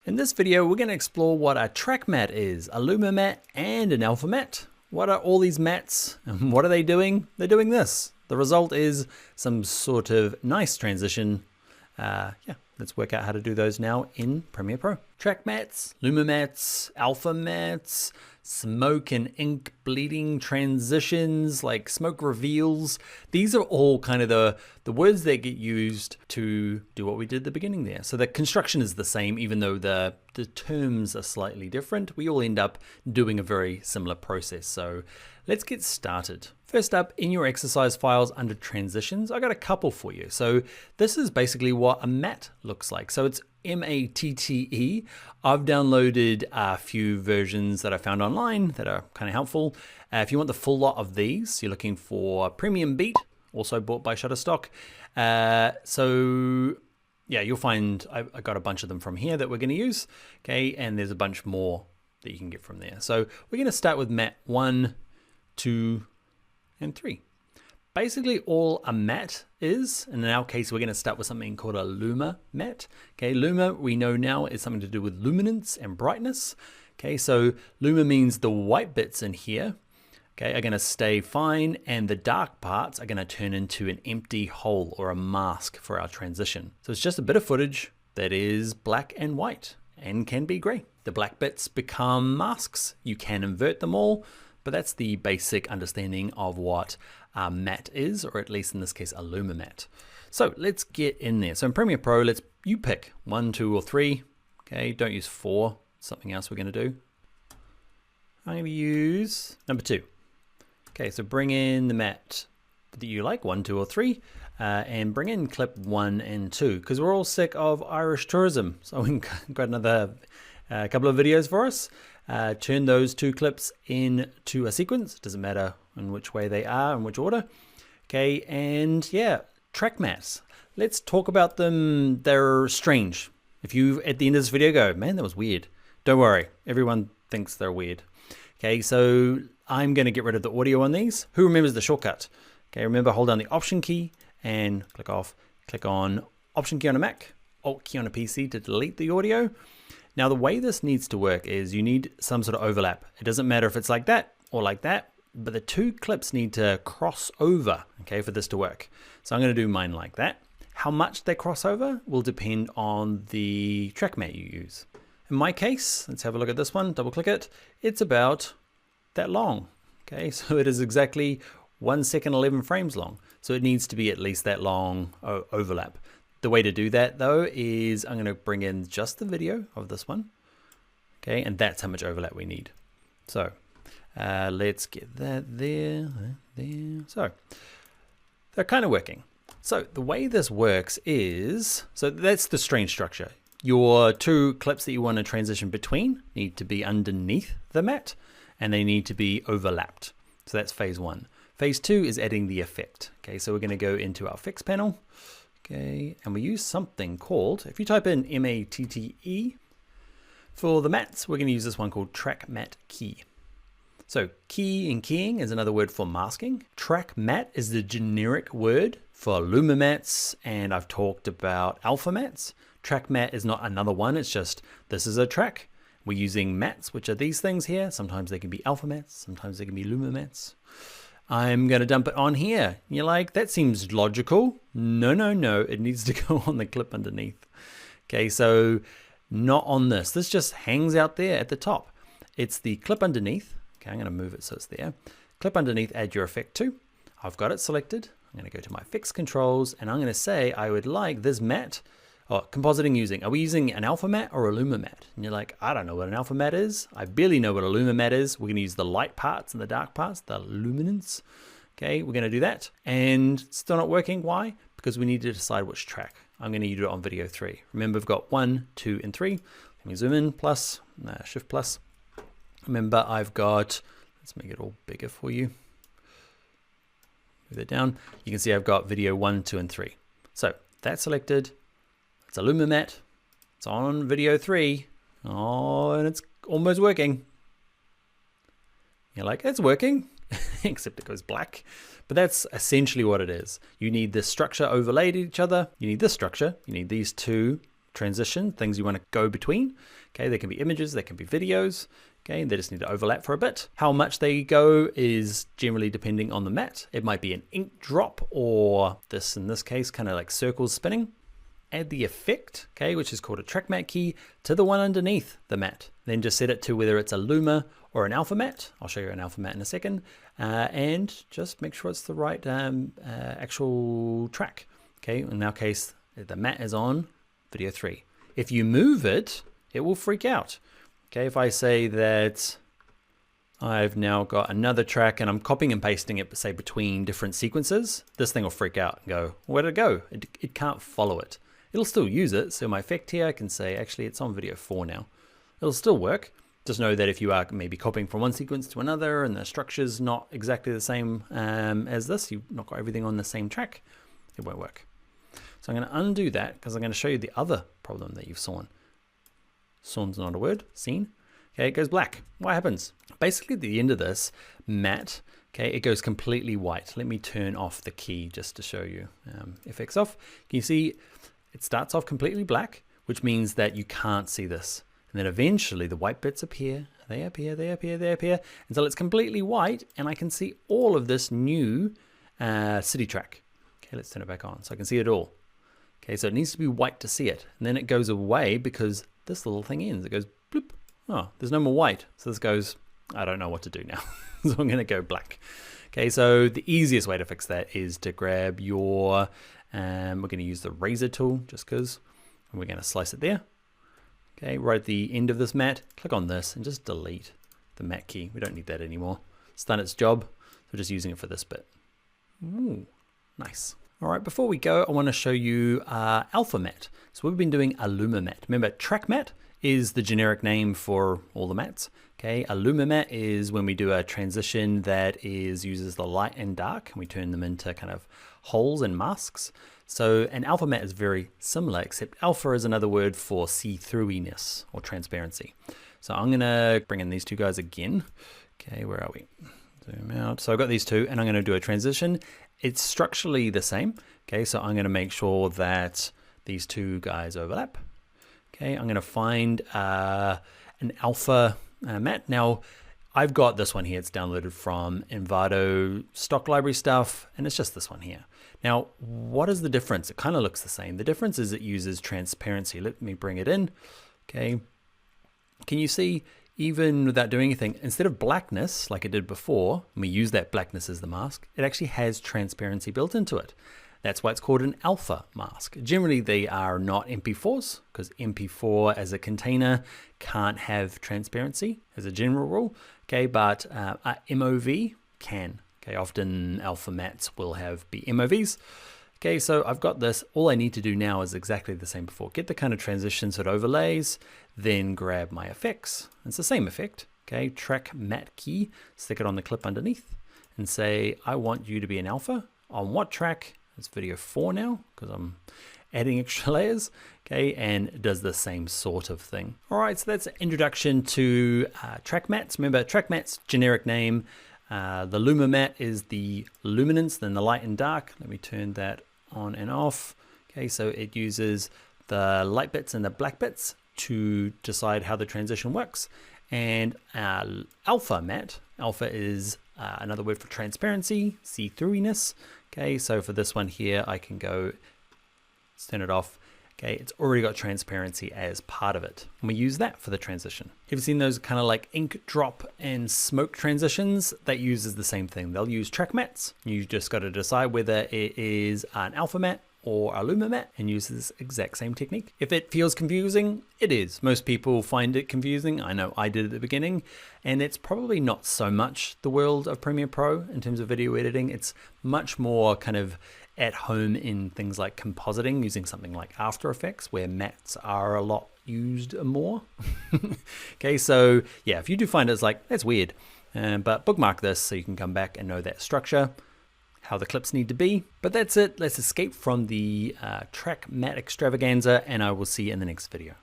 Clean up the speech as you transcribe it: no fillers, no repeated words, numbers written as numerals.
In this video, we're going to explore what a track matte is, a luma matte and an alpha matte. What are all these mattes and what are they doing? They're doing this. The result is some sort of nice transition. Let's work out how to do those now in Premiere Pro. Track mattes, luma mattes, alpha mattes, smoke and ink bleeding transitions, like smoke reveals. These are all kind of the words that get used to do what we did at the beginning there. So the construction is the same, even though the terms are slightly different. We all end up doing a very similar process. So let's get started. First up, in your exercise files under transitions, I got a couple for you. So this is basically what a matte looks like. So it's M-A-T-T-E. I've downloaded a few versions that I found online that are kind of helpful. If you want the full lot of these, you're looking for Premium Beat, also bought by Shutterstock. You'll find I got a bunch of them from here that we're going to use. Okay, and there's a bunch more that you can get from there. So we're going to start with matte 1, 2, and 3. Basically all a matte is, and in our case, we're going to start with something called a luma matte. Okay, luma we know now is something to do with luminance and brightness. Okay, so luma means the white bits in here, okay, are going to stay fine, and the dark parts are going to turn into an empty hole or a mask for our transition. So it's just a bit of footage that is black and white and can be gray. The black bits become masks. You can invert them all, but that's the basic understanding of what a matte is, or at least in this case, a luma matte. So let's get in there. So in Premiere Pro, you pick 1, 2, or 3. Okay, don't use 4. Something else we're going to do. I'm going to use number 2. Okay, so bring in the matte that you like, 1, 2, or 3, and bring in clip 1 and 2, because we're all sick of Irish tourism. So we can got another couple of videos for us. Turn those 2 clips into a sequence. Doesn't matter in which way they are, in which order. Okay, and yeah, track mattes. Let's talk about them. They're strange. If you, at the end of this video, go, man, that was weird. Don't worry, everyone thinks they're weird. Okay, so I'm going to get rid of the audio on these. Who remembers the shortcut? Okay, remember, hold down the Option key and click off. Click on Option key on a Mac, Alt key on a PC to delete the audio. Now, the way this needs to work is you need some sort of overlap. It doesn't matter if it's like that or like that, but the 2 clips need to cross over, okay, for this to work. So I'm going to do mine like that. How much they cross over will depend on the track matte you use. In my case, let's have a look at this one, double click it. It's about that long, okay? So it is exactly 1 second, 11 frames long. So it needs to be at least that long overlap. The way to do that though is I'm going to bring in just the video of this one, okay, and that's how much overlap we need. So let's get that there. So they're kind of working. So the way this works is, so that's the strange structure. Your 2 clips that you want to transition between need to be underneath the matte, and they need to be overlapped. So that's phase 1. Phase 2 is adding the effect. Okay, so we're going to go into our effects panel. Okay, and we use something called, if you type in M-A-T-T-E, for the mattes, we're going to use this one called track matte key. So key and keying is another word for masking. Track matte is the generic word for luma mattes, and I've talked about alpha mattes. Track matte is not another one, it's just this is a track. We're using mattes, which are these things here. Sometimes they can be alpha mattes, sometimes they can be luma mattes. I'm going to dump it on here. You're like, that seems logical. No, no, no. It needs to go on the clip underneath. Okay, so not on this. This just hangs out there at the top. It's the clip underneath. Okay, I'm going to move it so it's there. Clip underneath, add your effect to. I've got it selected. I'm going to go to my fix controls, and I'm going to say I would like this matte. Oh, compositing using. Are we using an alpha matte or a luma matte? And you're like, I don't know what an alpha matte is. I barely know what a luma matte is. We're going to use the light parts and the dark parts, the luminance. Okay, we're going to do that. And it's still not working. Why? Because we need to decide which track. I'm going to do it on video 3. Remember, we've got 1, 2, and 3. Let me zoom in, plus, shift plus. Remember, I've got, let's make it all bigger for you. Move it down. You can see I've got video 1, 2, and 3. So that's selected. It's a luma matte. It's on video 3. Oh, and it's almost working. You're like, it's working, except it goes black. But that's essentially what it is. You need this structure overlaid each other. You need this structure. You need these 2 transition, things you want to go between. Okay, they can be images, they can be videos. Okay, they just need to overlap for a bit. How much they go is generally depending on the mat. It might be an ink drop, or this, in this case, kind of like circles spinning. Add the effect, okay, which is called a track matte key, to the one underneath the mat. Then just set it to whether it's a luma or an alpha matte. I'll show you an alpha matte in a second. And just make sure it's the right actual track. Okay, in our case, the mat is on video 3. If you move it, it will freak out. Okay, if I say that I've now got another track and I'm copying and pasting it, say, between different sequences, this thing will freak out and go, where'd it go? It can't follow it. It'll still use it. So my effect here, I can say, actually, it's on video 4 now. It'll still work. Just know that if you are maybe copying from one sequence to another and the structure's not exactly the same as this, you've not got everything on the same track, it won't work. So I'm going to undo that because I'm going to show you the other problem that you've sawn. Sawn's not a word, seen. Okay, it goes black. What happens? Basically, at the end of this matte, okay, it goes completely white. Let me turn off the key just to show you. FX off. Can you see it starts off completely black, which means that you can't see this. And then eventually the white bits appear, they appear, they appear, they appear, until it's completely white and I can see all of this new city track. Okay, let's turn it back on so I can see it all. Okay, so it needs to be white to see it. And then it goes away because this little thing ends. It goes bloop. Oh, there's no more white. So this goes, I don't know what to do now. So I'm gonna go black. Okay, so the easiest way to fix that is to grab your, we're gonna use the razor tool just because, and we're gonna slice it there. Okay, right at the end of this mat, click on this and just delete the matte key. We don't need that anymore. It's done its job. So we're just using it for this bit. Ooh, nice. All right, before we go, I want to show you alpha matte. So we've been doing a luma matte. Remember, track matte is the generic name for all the mats. Okay, a luma matte is when we do a transition that uses the light and dark, and we turn them into kind of holes and masks. So an alpha matte is very similar, except alpha is another word for see-throughiness or transparency. So I'm gonna bring in these two guys again. Okay, where are we? Zoom out. So I've got these two, and I'm gonna do a transition. It's structurally the same. Okay, so I'm gonna make sure that these two guys overlap. Okay, I'm gonna find an alpha matte. Now, I've got this one here. It's downloaded from Envato stock library stuff, and it's just this one here. Now, what is the difference? It kind of looks the same. The difference is it uses transparency. Let me bring it in. Okay, can you see, even without doing anything, instead of blackness like it did before, and we use that blackness as the mask, it actually has transparency built into it. That's why it's called an alpha mask. Generally, they are not MP4s, because MP4 as a container can't have transparency as a general rule. Okay, but MOV can. Okay, often alpha mattes will be MOVs. Okay, so I've got this. All I need to do now is exactly the same before. Get the kind of transitions that overlays, then grab my effects. It's the same effect. Okay, track matte key, stick it on the clip underneath, and say, I want you to be an alpha. On what track? It's video 4 now, because I'm adding extra layers. Okay, and it does the same sort of thing. All right, so that's an introduction to track mattes. Remember, track matte's generic name. The luma matte is the luminance, then the light and dark. Let me turn that on and off. Okay, so it uses the light bits and the black bits to decide how the transition works. And alpha matte, alpha is another word for transparency, see-throughiness. Okay, so for this one here, I can go, let's turn it off. Okay, it's already got transparency as part of it. And we use that for the transition. Have you seen those kind of like ink drop and smoke transitions? That uses the same thing. They'll use track mattes. You just got to decide whether it is an alpha matte or a luma matte and use this exact same technique. If it feels confusing, it is. Most people find it confusing. I know I did at the beginning, and it's probably not so much the world of Premiere Pro in terms of video editing. It's much more kind of at home in things like compositing, using something like After Effects, where mattes are a lot used more. Okay, so yeah, if you do find it's like, that's weird, but bookmark this so you can come back and know that structure, how the clips need to be. But that's it. Let's escape from the track matte extravaganza, and I will see you in the next video.